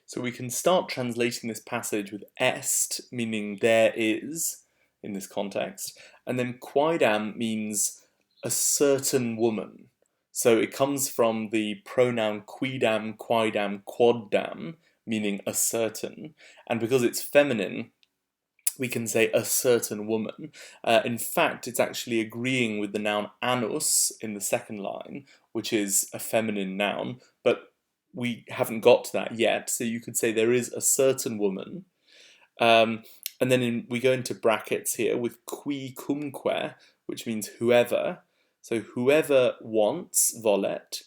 So we can start translating this passage with est, meaning there is, in this context, and then quaidam means a certain woman. So it comes from the pronoun quidam, quaidam, quaddam, meaning a certain, and because it's feminine, we can say a certain woman. In fact, it's actually agreeing with the noun anus in the second line, which is a feminine noun, but we haven't got to that yet, so you could say there is a certain woman. And then we go into brackets here with qui cumque, which means whoever. So whoever wants, volet,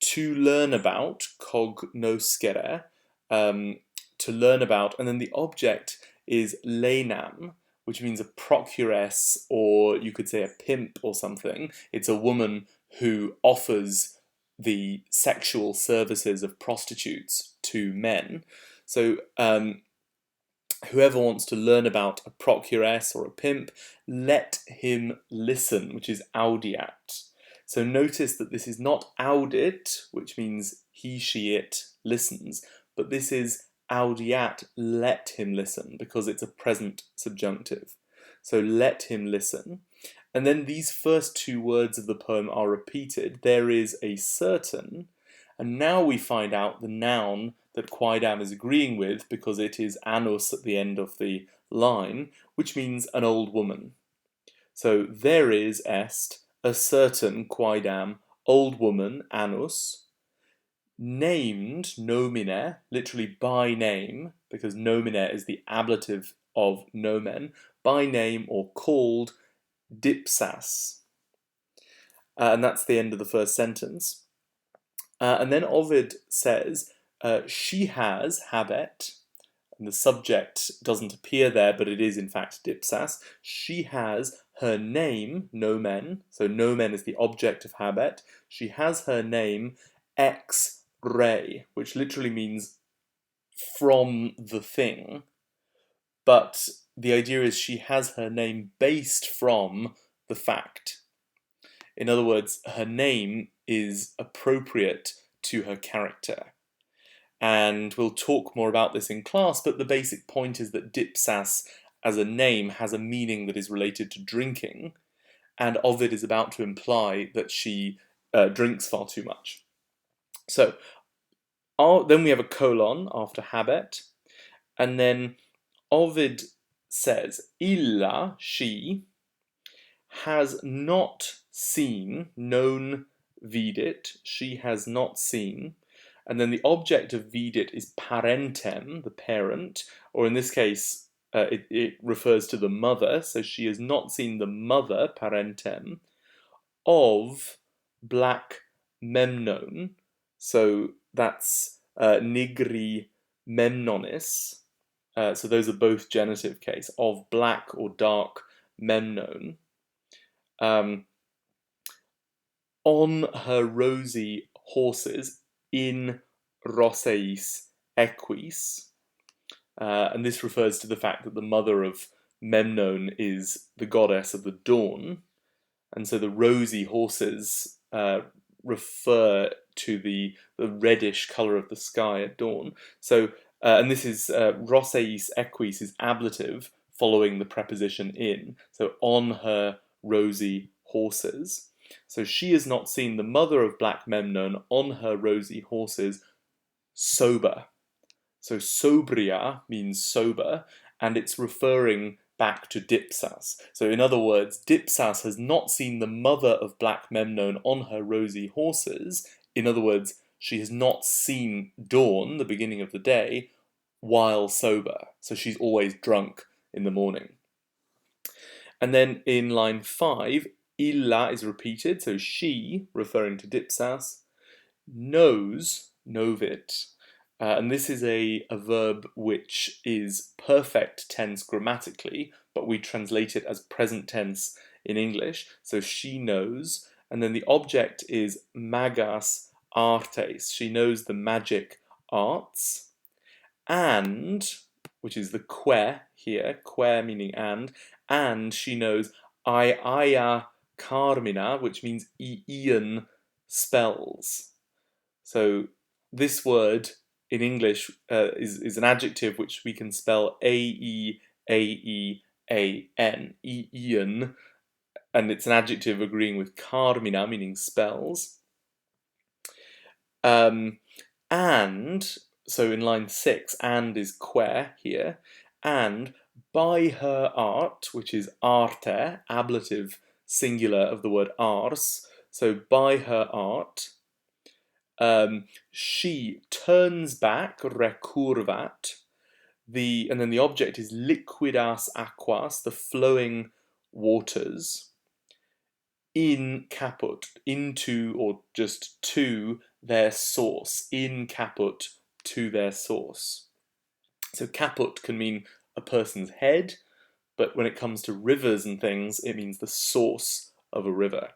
to learn about, cognoscere, to learn about, and then the object is lenam, which means a procuress, or you could say a pimp or something. It's a woman who offers the sexual services of prostitutes to men. So whoever wants to learn about a procuress or a pimp, let him listen, which is audiat. So notice that this is not audit, which means he, she, it listens, but this is audiat, let him listen, because it's a present subjunctive. So let him listen. And then these first two words of the poem are repeated. There is a certain, and now we find out the noun that quaidam is agreeing with, because it is anus at the end of the line, which means an old woman. So there is est, a certain quaidam, old woman, anus, named, nomine, literally by name, because nomine is the ablative of nomen, by name or called, Dipsas. And that's the end of the first sentence. And then Ovid says, she has, habet, and the subject doesn't appear there, but it is in fact Dipsas. She has her name, nomen, so nomen is the object of habet. She has her name ex re, which literally means from the thing, but the idea is she has her name based from the fact. In other words, her name is appropriate to her character. And we'll talk more about this in class, but the basic point is that Dipsas as a name has a meaning that is related to drinking, and Ovid is about to imply that she drinks far too much. So then we have a colon after habet, and then Ovid says, illa, she, has not seen, non vidit, she has not seen, and then the object of vidit is parentem, the parent, or in this case, it refers to the mother, so she has not seen the mother, parentem, of black memnon, so that's nigri memnonis, so those are both genitive case, of black or dark memnon, on her rosy horses, in roseis equis, and this refers to the fact that the mother of Memnon is the goddess of the dawn, and so the rosy horses refer to the reddish colour of the sky at dawn. So, and this is roseis equis is ablative following the preposition in, so on her rosy horses. So she has not seen the mother of Black Memnon on her rosy horses sober. So sobria means sober, and it's referring back to Dipsas. So in other words, Dipsas has not seen the mother of Black Memnon on her rosy horses. In other words, she has not seen dawn, the beginning of the day, while sober. So she's always drunk in the morning. And then in line 5, illa is repeated, so she, referring to Dipsas, knows, novit, and this is a verb which is perfect tense grammatically, but we translate it as present tense in English, so she knows, and then the object is magas artes, she knows the magic arts, and, which is the que here, que meaning and she knows Iaia Carmina, which means Ian spells. So this word in English is an adjective which we can spell A-E-A-E-A-N, Ian, and it's an adjective agreeing with carmina, meaning spells. And, so in line 6, and is que here, and by her art, which is arte, ablative singular of the word ars, so by her art, she turns back, recurvat, and then the object is liquidas aquas, the flowing waters, in caput, into or just to their source, in caput, to their source. So caput can mean a person's head, but when it comes to rivers and things, it means the source of a river.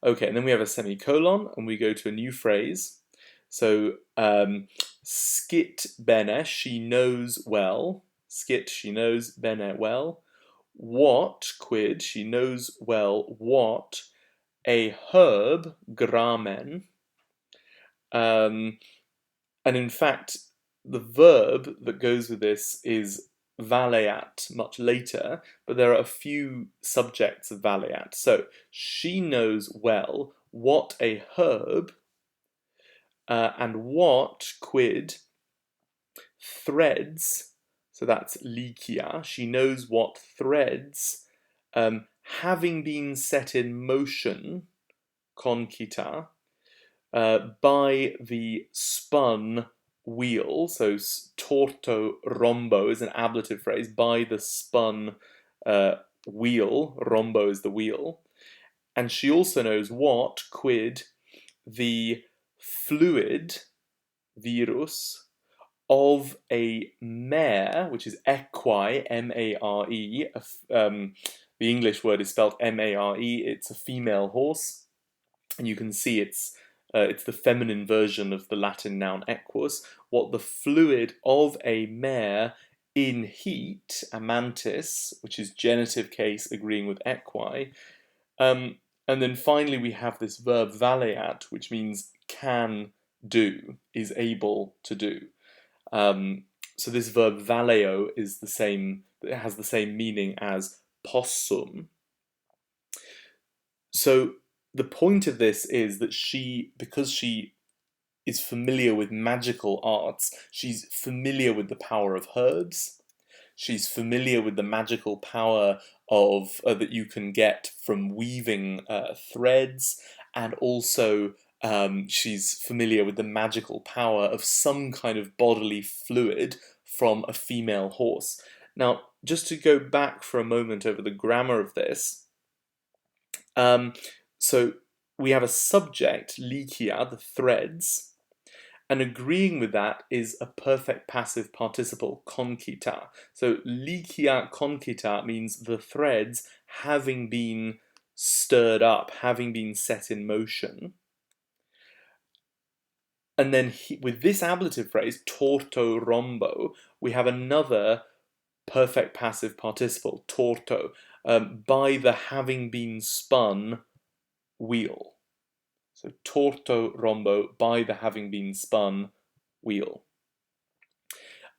Okay, and then we have a semicolon, and we go to a new phrase. So, skit bene, she knows well. Skit, she knows, bene, well. What, quid, she knows well what, a herb, gramen. And in fact, the verb that goes with this is valeat much later, but there are a few subjects of valeat. So she knows well what a herb and what quid threads. So that's likia. She knows what threads, having been set in motion, concita, by the spun wheel. So torto rombo is an ablative phrase. By the spun wheel, rombo is the wheel. And she also knows what, quid, the fluid, virus, of a mare, which is equi, M-A-R-E. The English word is spelled M-A-R-E. It's a female horse. And you can see it's the feminine version of the Latin noun equus. What the fluid of a mare in heat, amantis, which is genitive case agreeing with equi. And then finally we have this verb valeat, which means can do, is able to do. So this verb valeo is the same, it has the same meaning as possum. So the point of this is that because she is familiar with magical arts, she's familiar with the power of herbs. She's familiar with the magical power of that you can get from weaving threads, and also she's familiar with the magical power of some kind of bodily fluid from a female horse. Now, just to go back for a moment over the grammar of this, so we have a subject, likia, the threads, and agreeing with that is a perfect passive participle, concita. So likia concita means the threads having been stirred up, having been set in motion. And then with this ablative phrase, torto rombo, we have another perfect passive participle, torto, by the having been spun wheel. So torto rombo, by the having been spun wheel.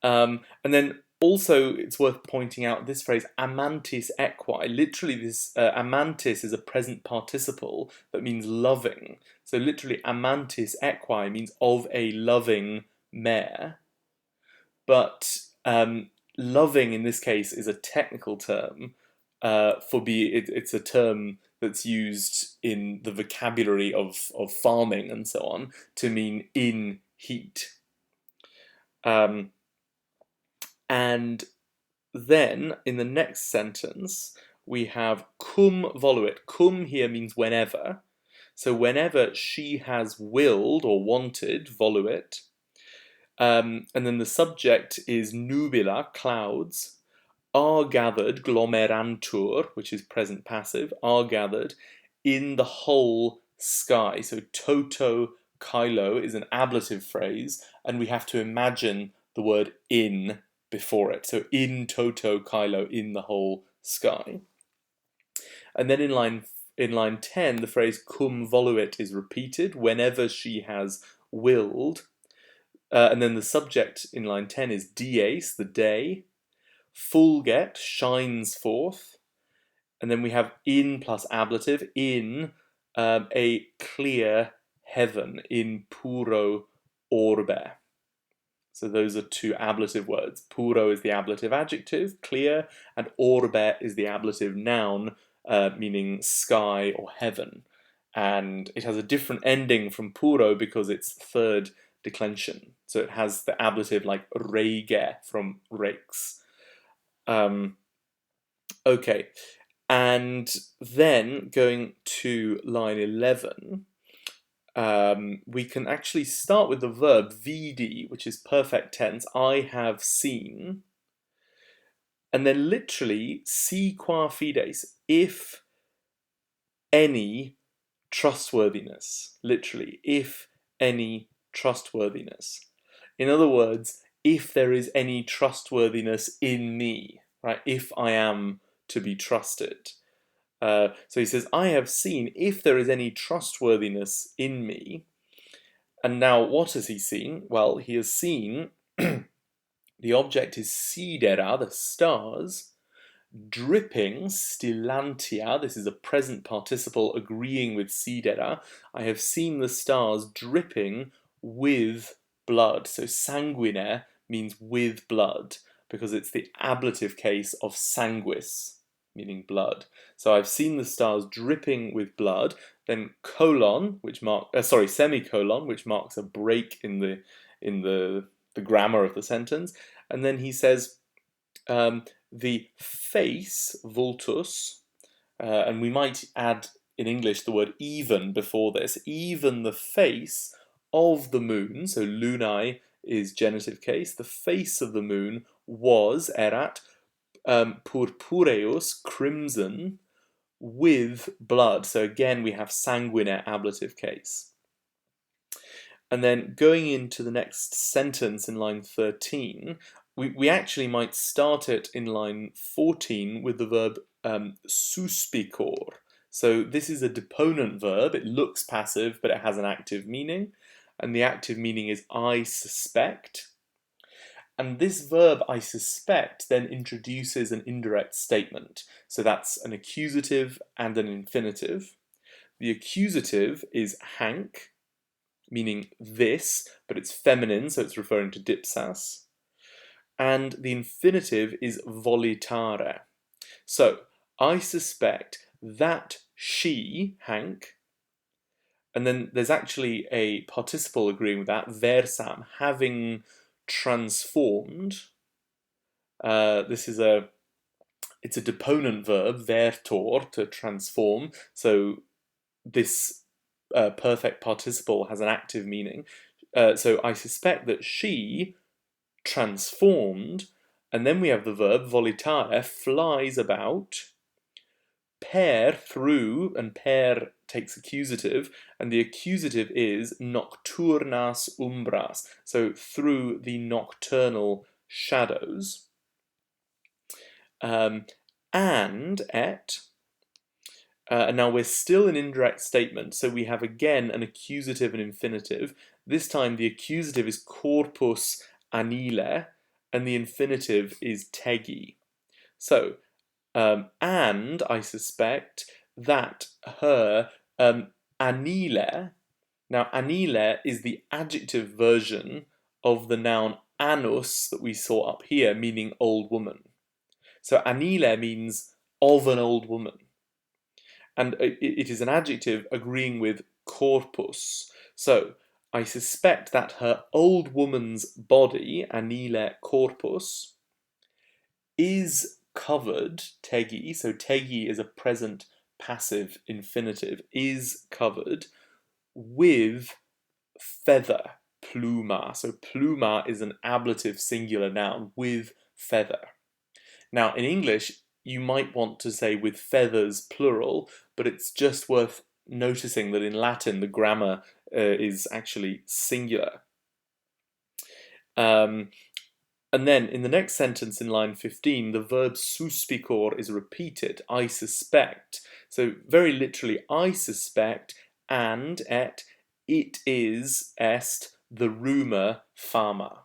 And then also it's worth pointing out this phrase amantis equi. Literally this amantis is a present participle that means loving. So literally amantis equi means of a loving mare. But loving in this case is a technical term it's a term that's used in the vocabulary of farming and so on to mean in heat. And then in the next sentence we have cum voluit. Cum here means whenever. So whenever she has willed or wanted, voluit. And then the subject is nubila, clouds, are gathered, glomerantur, which is present passive, are gathered in the whole sky. So toto kailo is an ablative phrase, and we have to imagine the word in before it. So in toto kailo, in the whole sky. And then in line 10, the phrase cum voluit is repeated whenever she has willed. And then the subject in line 10 is dies, the day. Fulget, shines forth. And then we have in plus ablative, in a clear heaven, in puro orbe. So those are two ablative words. Puro is the ablative adjective, clear, and orbe is the ablative noun, meaning sky or heaven. And it has a different ending from puro because it's third declension. So it has the ablative like rege from rex. Okay, and then going to line 11, we can actually start with the verb vidi, which is perfect tense, I have seen, and then literally si qua fides, if any trustworthiness, literally, if any trustworthiness. In other words, if there is any trustworthiness in me, right, if I am to be trusted. So he says, I have seen if there is any trustworthiness in me. And now what has he seen? Well, he has seen the object is sidera, the stars, dripping, stilantia, this is a present participle agreeing with sidera. I have seen the stars dripping with blood. So sanguine means with blood, because it's the ablative case of sanguis, meaning blood. So I've seen the stars dripping with blood, then colon, which semicolon, which marks a break in the grammar of the sentence, and then he says the face, vultus, and we might add in English the word even before this, even the face of the moon, so lunae is genitive case, the face of the moon was, erat, purpureus, crimson, with blood. So again, we have sanguine ablative case. And then going into the next sentence in line 13, we actually might start it in line 14 with the verb suspicor. So this is a deponent verb. It looks passive, but it has an active meaning. And the active meaning is I suspect. And this verb, I suspect, then introduces an indirect statement. So that's an accusative and an infinitive. The accusative is hanc, meaning this, but it's feminine, so it's referring to dipsas. And the infinitive is volitare. So, I suspect that she, hanc, and then there's actually a participle agreeing with that, versam, having transformed. It's a deponent verb, vertor, to transform. So this perfect participle has an active meaning. So I suspect that she transformed, and then we have the verb volitare, flies about, per, through, and per takes accusative, and the accusative is nocturnas umbras, so through the nocturnal shadows. And et, and now we're still in indirect statement, so we have again an accusative and infinitive. This time the accusative is corpus anile, and the infinitive is tegi. So, and I suspect that her anile, now anile is the adjective version of the noun anus that we saw up here, meaning old woman. So anile means of an old woman. And it is an adjective agreeing with corpus. So I suspect that her old woman's body, anile corpus, is covered, tegi, so tegi is a present passive infinitive, is covered with feather, pluma. So pluma is an ablative singular noun, with feather. Now in English, you might want to say with feathers plural, but it's just worth noticing that in Latin the grammar is actually singular. And then in the next sentence in line 15, the verb suspicor is repeated, I suspect. So very literally, I suspect, and et, it is, est, the rumour fama.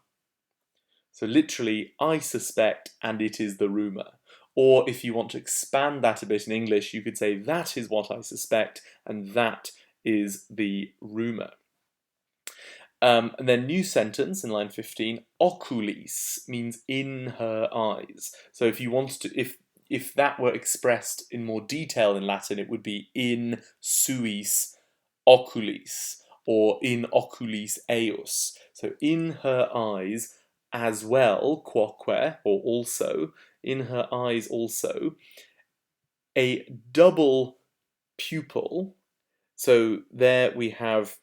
So literally, I suspect and it is the rumour. Or if you want to expand that a bit in English, you could say that is what I suspect and that is the rumour. And then new sentence in line 15, oculis means in her eyes. So if you want to, if that were expressed in more detail in Latin, it would be in suis oculis or in oculis eius. So in her eyes as well, quoque, or also, in her eyes also, a double pupil. So there we have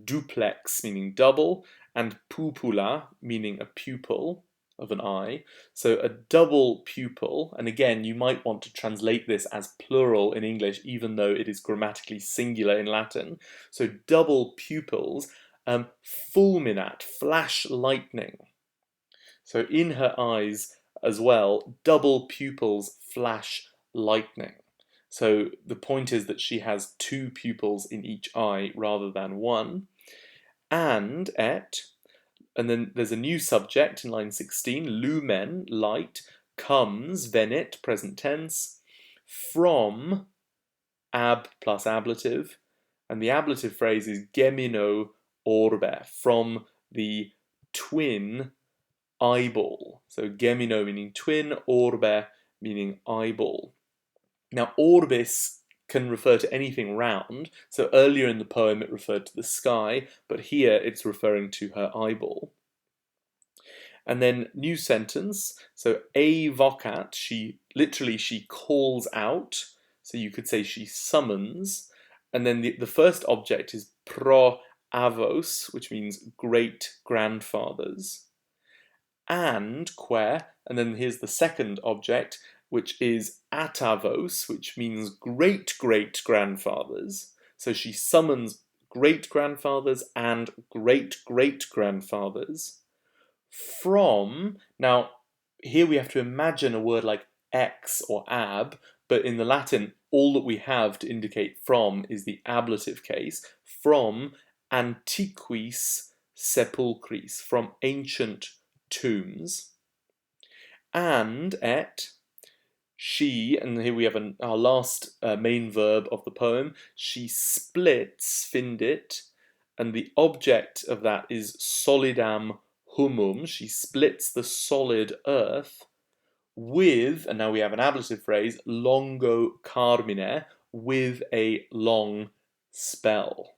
duplex, meaning double, and pupula, meaning a pupil of an eye. So a double pupil, and again, you might want to translate this as plural in English, even though it is grammatically singular in Latin. So double pupils, fulminat, flash lightning. So in her eyes as well, double pupils flash lightning. So the point is that she has two pupils in each eye rather than one. And then there's a new subject in line 16, lumen, light, comes, venit, present tense, from, ab plus ablative, and the ablative phrase is gemino orbe, from the twin eyeball. So gemino meaning twin, orbe meaning eyeball. Now orbis can refer to anything round, so earlier in the poem it referred to the sky, but here it's referring to her eyeball. And then new sentence, so a vocat, she calls out, so you could say she summons, and then the first object is pro avos, which means great grandfathers, and que, and then here's the second object, which is atavos, which means great great grandfathers. So she summons great grandfathers and great great grandfathers from. Now, here we have to imagine a word like ex or ab, but in the Latin, all that we have to indicate from is the ablative case, from antiquis sepulchris, from ancient tombs, and she, and here we have our last main verb of the poem, she splits, findit, and the object of that is solidam humum, she splits the solid earth, with, and now we have an ablative phrase, longo carmine, with a long spell.